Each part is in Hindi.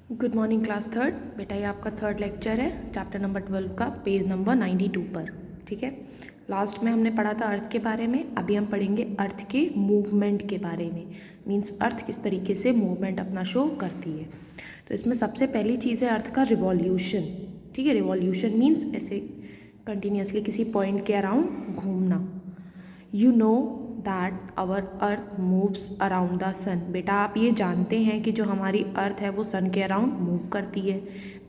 Good morning class third. बेटा ये आपका थर्ड लेक्चर है चैप्टर नंबर 12 का पेज नंबर 92 पर। ठीक है, लास्ट में हमने पढ़ा था अर्थ के बारे में, अभी हम पढ़ेंगे अर्थ के मूवमेंट के बारे में। मीन्स अर्थ किस तरीके से मूवमेंट अपना शो करती है। तो इसमें सबसे पहली चीज़ है अर्थ का रिवॉल्यूशन। ठीक है, रिवॉल्यूशन मीन्स ऐसे कंटिन्यूसली किसी पॉइंट के अराउंड घूमना। You know that our earth moves around the sun. बेटा आप ये जानते हैं कि जो हमारी अर्थ है वो सन के अराउंड मूव करती है।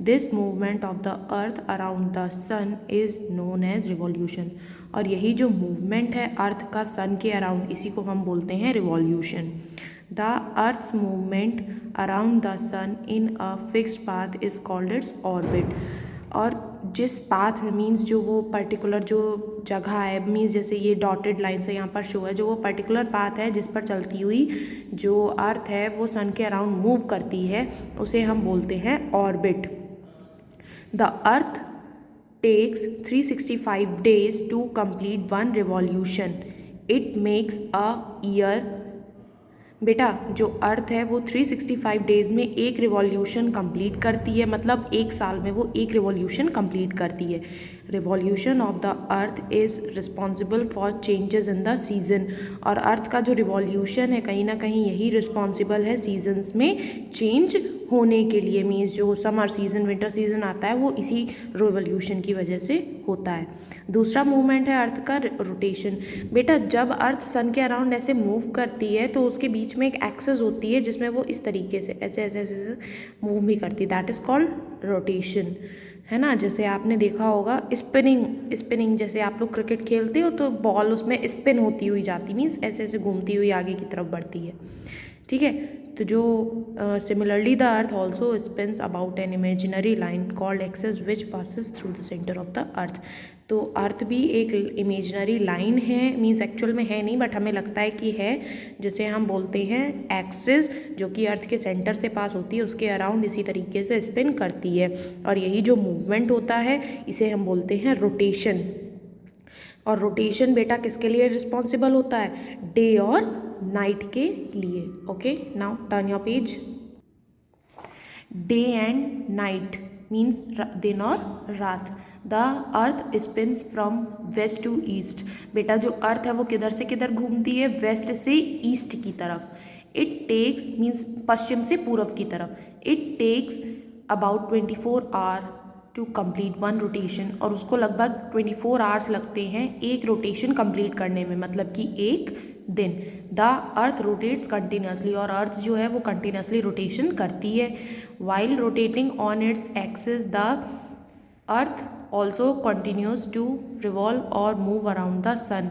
This movement of the earth around the sun is known as revolution. और यही जो मूवमेंट है अर्थ का सन के अराउंड, इसी को हम बोलते हैं revolution. The earth's movement around the sun in a fixed path is called its orbit. और जिस पाथ में मीन्स जो वो पर्टिकुलर जो जगह है, मीन्स जैसे ये डॉटेड लाइन से यहाँ पर शो है, जो वो पर्टिकुलर पाथ है जिस पर चलती हुई जो अर्थ है वो सन के अराउंड मूव करती है, उसे हम बोलते हैं orbit. The earth takes 365 days to complete one revolution. It makes a year. बेटा जो अर्थ है वो 365 डेज़ में एक रिवॉल्यूशन कंप्लीट करती है, मतलब एक साल में वो एक रिवॉल्यूशन कंप्लीट करती है। Revolution of the earth is responsible for changes in the season. और अर्थ का जो रिवॉल्यूशन है कहीं ना कहीं यही रिस्पॉन्सिबल है सीजन्स में चेंज होने के लिए। मीन्स जो समर सीज़न विंटर सीज़न आता है वो इसी रिवॉल्यूशन की वजह से होता है। दूसरा मूवमेंट है अर्थ का रोटेशन। बेटा जब अर्थ सन के अराउंड ऐसे मूव करती है तो उसके बीच में एक एक्सिस होती है जिसमें वो इस तरीके से ऐसे ऐसे ऐसे मूव भी करती है, दैट इज़ कॉल्ड रोटेशन, है ना। जैसे आपने देखा होगा स्पिनिंग जैसे आप लोग क्रिकेट खेलते हो तो बॉल उसमें स्पिन होती हुई जाती, मीन्स ऐसे ऐसे घूमती हुई आगे की तरफ बढ़ती है। ठीक है, तो जो similarly the earth also spins about an imaginary line called axis which passes through the centre of the earth. तो अर्थ भी एक इमेजिनरी लाइन है, मीन्स एक्चुअल में है नहीं बट हमें लगता है कि है, जिसे हम बोलते हैं एक्सिस, जो कि अर्थ के सेंटर से पास होती है, उसके अराउंड इसी तरीके से स्पिन करती है। और यही जो मूवमेंट होता है इसे हम बोलते हैं रोटेशन। और रोटेशन बेटा किसके लिए रिस्पॉन्सिबल होता है? डे और नाइट के लिए। Okay, now turn your page. Day and night means दिन और रात। The earth spins from west to east. बेटा जो अर्थ है वो किधर से किधर घूमती है? वेस्ट से ईस्ट की तरफ। इट टेक्स मीन्स पश्चिम से पूर्व की तरफ। It takes about 24 hour to complete one rotation. और उसको लगभग 24 आवर्स लगते हैं एक रोटेशन कंप्लीट करने में, मतलब कि एक दिन। The earth rotates continuously. और अर्थ जो है वो कंटिन्यूसली रोटेशन करती है। While rotating on its axis the earth also continues to revolve और मूव अराउंड द सन।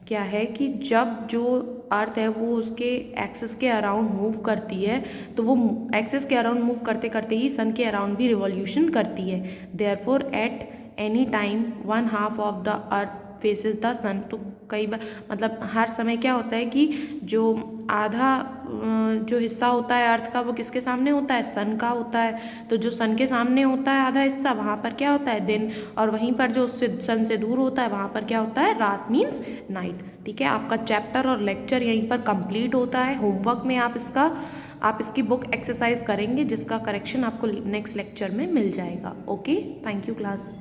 क्या है कि जब जो अर्थ है वो उसके एक्सिस के अराउंड मूव करती है तो वो एक्सिस के अराउंड मूव करते करते ही सन के अराउंड भी रिवॉल्यूशन करती है। Therefore at any time one half of the earth faces the sun. तो कई बार मतलब हर समय क्या होता है कि जो आधा जो हिस्सा होता है अर्थ का वो किसके सामने होता है? सन का होता है। तो जो सन के सामने होता है आधा हिस्सा, वहाँ पर क्या होता है? दिन। और वहीं पर जो उससे सन से दूर होता है वहाँ पर क्या होता है? रात मीन्स नाइट। ठीक है, आपका चैप्टर और लेक्चर यहीं पर कंप्लीट होता है। होमवर्क में आप इसकी बुक एक्सरसाइज करेंगे जिसका करेक्शन आपको नेक्स्ट लेक्चर में मिल जाएगा। Okay, thank you class.